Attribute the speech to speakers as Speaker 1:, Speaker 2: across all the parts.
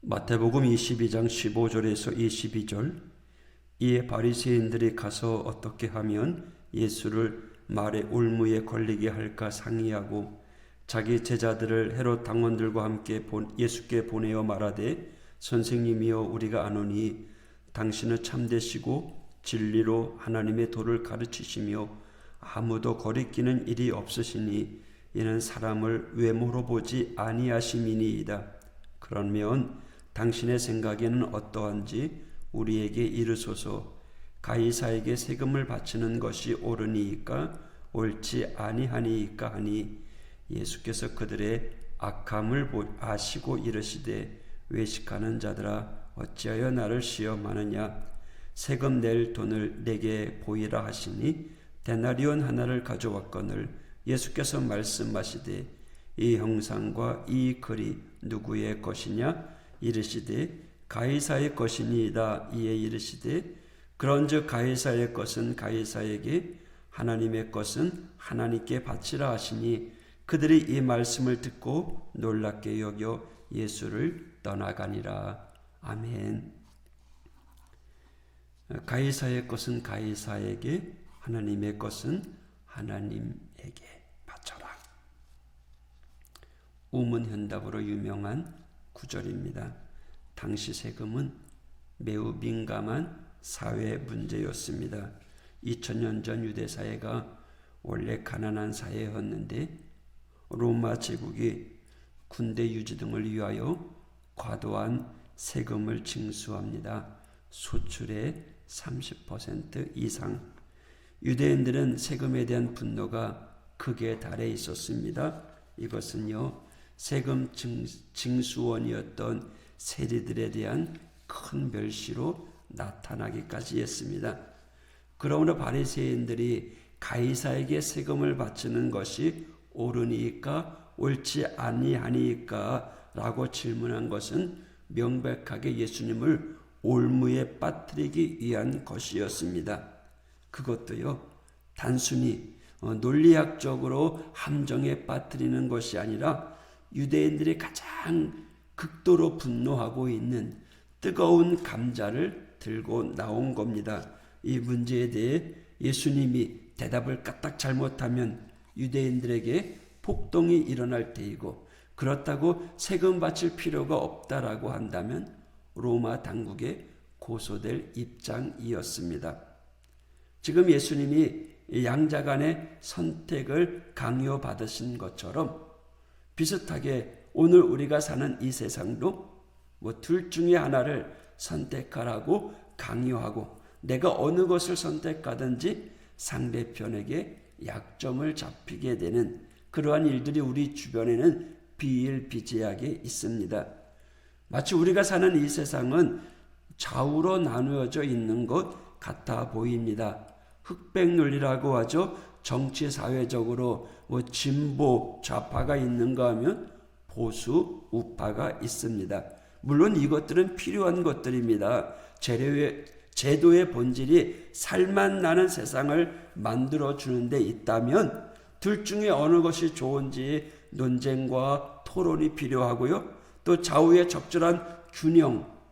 Speaker 1: 마태복음 22장 15절에서 22절. 이에 바리새인들이 가서 어떻게 하면 예수를 말의 올무에 걸리게 할까 상의하고 자기 제자들을 헤롯 당원들과 함께 예수께 보내어 말하되, 선생님이여, 우리가 아노니 당신은 참되시고 진리로 하나님의 도를 가르치시며 아무도 거리끼는 일이 없으시니 이는 사람을 외모로 보지 아니하심이니이다. 그러면 당신의 생각에는 어떠한지 우리에게 이르소서. 가이사에게 세금을 바치는 것이 옳으니이까 옳지 아니하니이까 하니, 예수께서 그들의 악함을 아시고 이르시되, 외식하는 자들아, 어찌하여 나를 시험하느냐? 세금 낼 돈을 내게 보이라 하시니 데나리온 하나를 가져왔거늘 예수께서 말씀하시되, 이 형상과 이 글이 누구의 것이냐? 이르시되, 가이사의 것이니이다. 이에 이르시되, 그런즉 가이사의 것은 가이사에게, 하나님의 것은 하나님께 바치라 하시니, 그들이 이 말씀을 듣고 놀랍게 여겨 예수를 떠나가니라. 아멘. 가이사의 것은 가이사에게, 하나님의 것은 하나님에게 바쳐라. 우문현답으로 유명한 구절입니다. 당시 세금은 매우 민감한 사회 문제였습니다. 2000년 전 유대 사회가 원래 가난한 사회였는데 로마 제국이 군대 유지 등을 위하여 과도한 세금을 징수합니다. 소출의 30% 이상. 유대인들은 세금에 대한 분노가 극에 달해 있었습니다. 이것은요, 세금 징수원이었던 세리들에 대한 큰 멸시로 나타나기까지 했습니다. 그러므로 바리새인들이 가이사에게 세금을 바치는 것이 옳으니까 옳지 아니하니까 라고 질문한 것은 명백하게 예수님을 올무에 빠뜨리기 위한 것이었습니다. 그것도요, 단순히 논리학적으로 함정에 빠뜨리는 것이 아니라 유대인들이 가장 극도로 분노하고 있는 뜨거운 감자를 들고 나온 겁니다. 이 문제에 대해 예수님이 대답을 까딱 잘못하면 유대인들에게 폭동이 일어날 테이고, 그렇다고 세금 바칠 필요가 없다라고 한다면 로마 당국에 고소될 입장이었습니다. 지금 예수님이 양자 간의 선택을 강요받으신 것처럼 비슷하게 오늘 우리가 사는 이 세상도 둘 중에 하나를 선택하라고 강요하고, 내가 어느 것을 선택하든지 상대편에게 약점을 잡히게 되는 그러한 일들이 우리 주변에는 비일비재하게 있습니다. 마치 우리가 사는 이 세상은 좌우로 나누어져 있는 것 같아 보입니다. 흑백 논리라고 하죠. 정치 사회적으로 진보 좌파가 있는가 하면 보수 우파가 있습니다. 물론 이것들은 필요한 것들입니다. 제도의 본질이 살만 나는 세상을 만들어주는 데 있다면 둘 중에 어느 것이 좋은지 논쟁과 토론이 필요하고요, 또 좌우의 적절한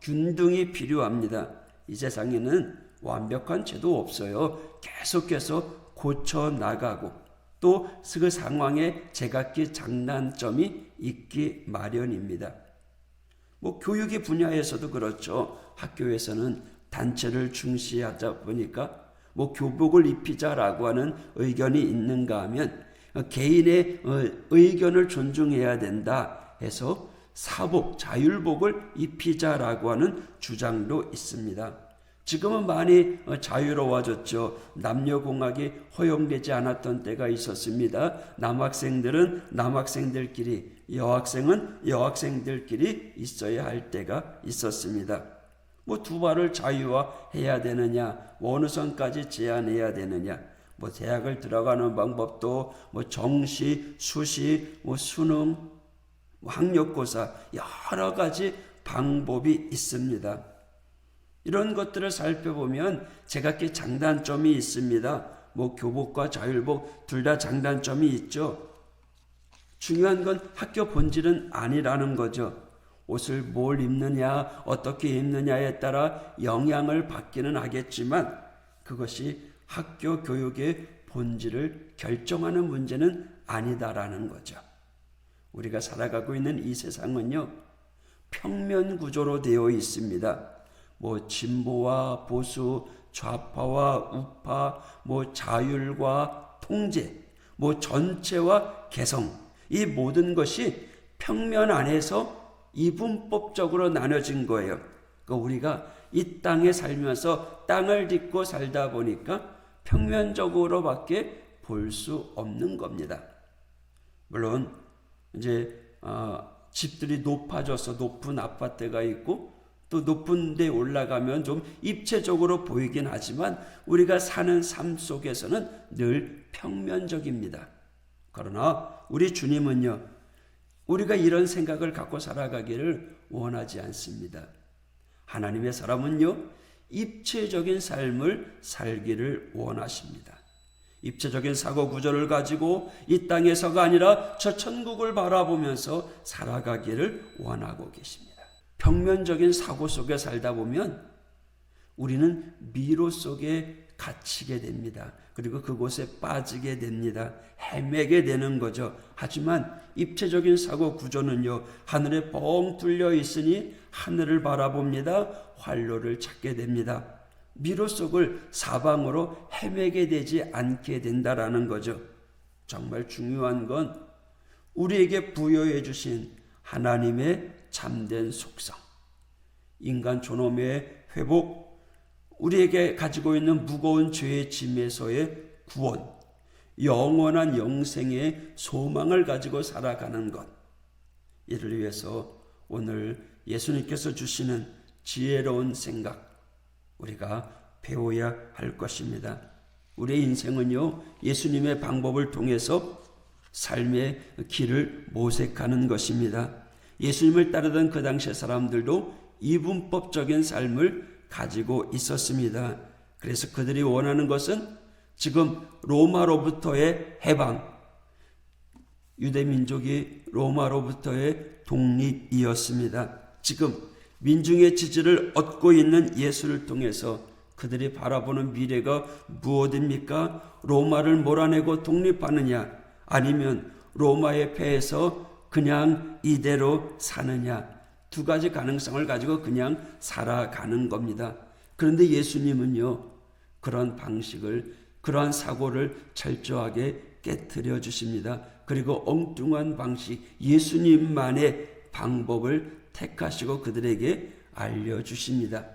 Speaker 1: 균등이 필요합니다. 이 세상에는 완벽한 제도 없어요. 계속해서 고쳐나가고 또 그 상황에 제각기 장단점이 있기 마련입니다. 교육의 분야에서도 그렇죠. 학교에서는 단체를 중시하다 보니까 교복을 입히자라고 하는 의견이 있는가 하면 개인의 의견을 존중해야 된다 해서 사복, 자율복을 입히자라고 하는 주장도 있습니다. 지금은 많이 자유로워졌죠. 남녀공학이 허용되지 않았던 때가 있었습니다. 남학생들은 남학생들끼리, 여학생은 여학생들끼리 있어야 할 때가 있었습니다. 두 발을 자유화해야 되느냐, 어느 선까지 제한해야 되느냐, 대학을 들어가는 방법도 정시, 수시, 수능, 학력고사 여러 가지 방법이 있습니다. 이런 것들을 살펴보면 제각기 장단점이 있습니다. 교복과 자율복 둘 다 장단점이 있죠. 중요한 건 학교 본질은 아니라는 거죠. 옷을 뭘 입느냐, 어떻게 입느냐에 따라 영향을 받기는 하겠지만 그것이 학교 교육의 본질을 결정하는 문제는 아니다라는 거죠. 우리가 살아가고 있는 이 세상은요, 평면 구조로 되어 있습니다. 진보와 보수, 좌파와 우파, 자율과 통제, 전체와 개성, 이 모든 것이 평면 안에서 이분법적으로 나눠진 거예요. 그러니까 우리가 이 땅에 살면서 땅을 딛고 살다 보니까 평면적으로밖에 볼 수 없는 겁니다. 물론 이제 집들이 높아져서 높은 아파트가 있고 또 높은 데 올라가면 좀 입체적으로 보이긴 하지만 우리가 사는 삶 속에서는 늘 평면적입니다. 그러나 우리 주님은요, 우리가 이런 생각을 갖고 살아가기를 원하지 않습니다. 하나님의 사람은요, 입체적인 삶을 살기를 원하십니다. 입체적인 사고 구조를 가지고 이 땅에서가 아니라 저 천국을 바라보면서 살아가기를 원하고 계십니다. 평면적인 사고 속에 살다 보면 우리는 미로 속에 갇히게 됩니다. 그리고 그곳에 빠지게 됩니다. 헤매게 되는 거죠. 하지만 입체적인 사고 구조는요, 하늘에 뻥 뚫려 있으니 하늘을 바라봅니다. 활로를 찾게 됩니다. 미로 속을 사방으로 헤매게 되지 않게 된다라는 거죠. 정말 중요한 건 우리에게 부여해 주신 하나님의 참된 속성, 인간 존엄의 회복, 우리에게 가지고 있는 무거운 죄의 짐에서의 구원, 영원한 영생의 소망을 가지고 살아가는 것, 이를 위해서 오늘 예수님께서 주시는 지혜로운 생각, 우리가 배워야 할 것입니다. 우리의 인생은요, 예수님의 방법을 통해서 삶의 길을 모색하는 것입니다. 예수님을 따르던 그 당시의 사람들도 이분법적인 삶을 가지고 있었습니다. 그래서 그들이 원하는 것은 지금 로마로부터의 해방, 유대민족이 로마로부터의 독립이었습니다. 지금 민중의 지지를 얻고 있는 예수를 통해서 그들이 바라보는 미래가 무엇입니까? 로마를 몰아내고 독립하느냐, 아니면 로마의 패해서 그냥 이대로 사느냐, 두 가지 가능성을 가지고 그냥 살아가는 겁니다. 그런데 예수님은요, 그런 방식을, 그러한 사고를 철저하게 깨트려 주십니다. 그리고 엉뚱한 방식, 예수님만의 방법을 택하시고 그들에게 알려주십니다.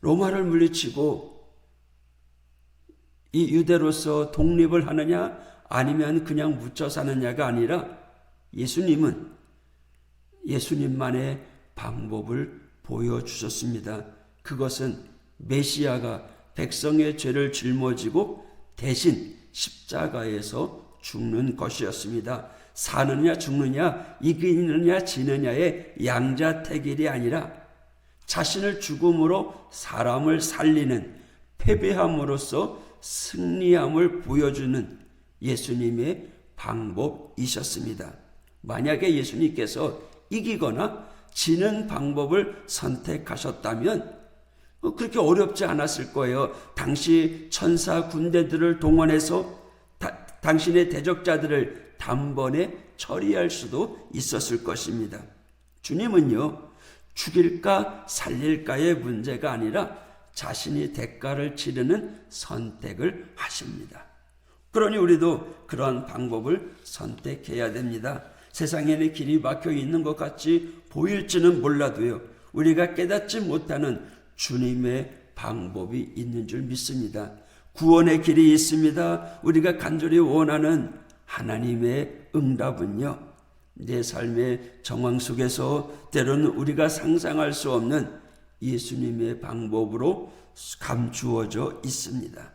Speaker 1: 로마를 물리치고 이 유대로서 독립을 하느냐, 아니면 그냥 묻혀 사느냐가 아니라 예수님은 예수님만의 방법을 보여주셨습니다. 그것은 메시아가 백성의 죄를 짊어지고 대신 십자가에서 죽는 것이었습니다. 사느냐 죽느냐, 이기느냐 지느냐의 양자택일이 아니라 자신을 죽음으로 사람을 살리는, 패배함으로써 승리함을 보여주는 예수님의 방법이셨습니다. 만약에 예수님께서 이기거나 지는 방법을 선택하셨다면 그렇게 어렵지 않았을 거예요. 당시 천사 군대들을 동원해서 당신의 대적자들을 단번에 처리할 수도 있었을 것입니다. 주님은요, 죽일까 살릴까의 문제가 아니라 자신이 대가를 치르는 선택을 하십니다. 그러니 우리도 그런 방법을 선택해야 됩니다. 세상에는 길이 막혀 있는 것 같이 보일지는 몰라도요, 우리가 깨닫지 못하는 주님의 방법이 있는 줄 믿습니다. 구원의 길이 있습니다. 우리가 간절히 원하는 하나님의 응답은요, 내 삶의 정황 속에서 때로는 우리가 상상할 수 없는 예수님의 방법으로 감추어져 있습니다.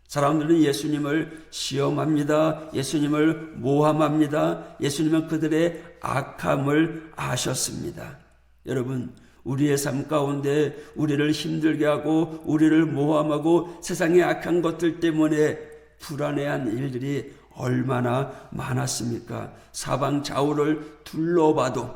Speaker 1: 사람들은 예수님을 시험합니다. 예수님을 모함합니다. 예수님은 그들의 악함을 아셨습니다. 여러분, 우리의 삶 가운데 우리를 힘들게 하고 우리를 모함하고 세상의 악한 것들 때문에 불안해한 일들이 얼마나 많았습니까? 사방 좌우를 둘러봐도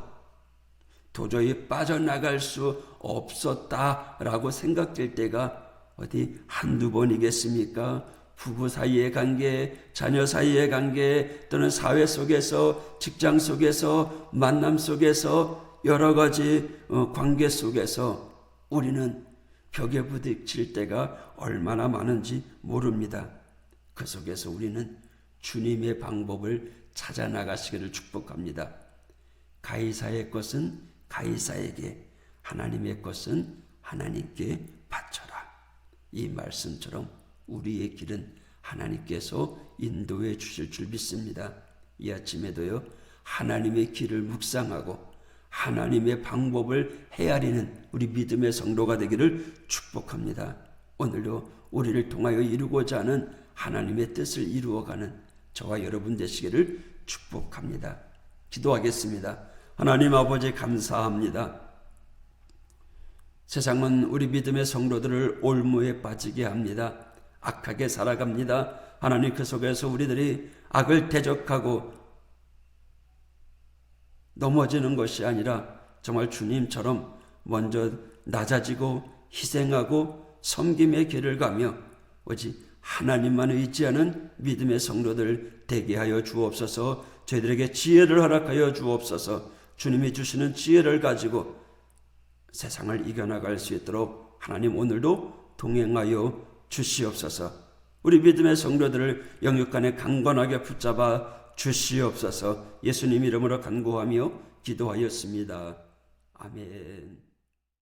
Speaker 1: 도저히 빠져나갈 수 없었다라고 생각될 때가 어디 한두 번이겠습니까? 부부 사이의 관계, 자녀 사이의 관계, 또는 사회 속에서, 직장 속에서, 만남 속에서, 여러 가지 관계 속에서 우리는 벽에 부딪힐 때가 얼마나 많은지 모릅니다. 그 속에서 우리는 주님의 방법을 찾아 나가시기를 축복합니다. 가이사의 것은 가이사에게, 하나님의 것은 하나님께 바쳐라. 이 말씀처럼 우리의 길은 하나님께서 인도해 주실 줄 믿습니다. 이 아침에도요, 하나님의 길을 묵상하고 하나님의 방법을 헤아리는 우리 믿음의 성도가 되기를 축복합니다. 오늘도 우리를 통하여 이루고자 하는 하나님의 뜻을 이루어가는 저와 여러분 되시기를 축복합니다. 기도하겠습니다. 하나님 아버지 감사합니다. 세상은 우리 믿음의 성도들을 올무에 빠지게 합니다. 악하게 살아갑니다. 하나님, 그 속에서 우리들이 악을 대적하고 넘어지는 것이 아니라 정말 주님처럼 먼저 낮아지고 희생하고 섬김의 길을 가며 오직 하나님만 의지하는 믿음의 성도들 되게 하여 주옵소서. 저희들에게 지혜를 허락하여 주옵소서. 주님이 주시는 지혜를 가지고 세상을 이겨나갈 수 있도록 하나님 오늘도 동행하여 주시옵소서. 우리 믿음의 성도들을 영육간에 강건하게 붙잡아 주시옵소서. 예수님 이름으로 간구하며 기도하였습니다. 아멘.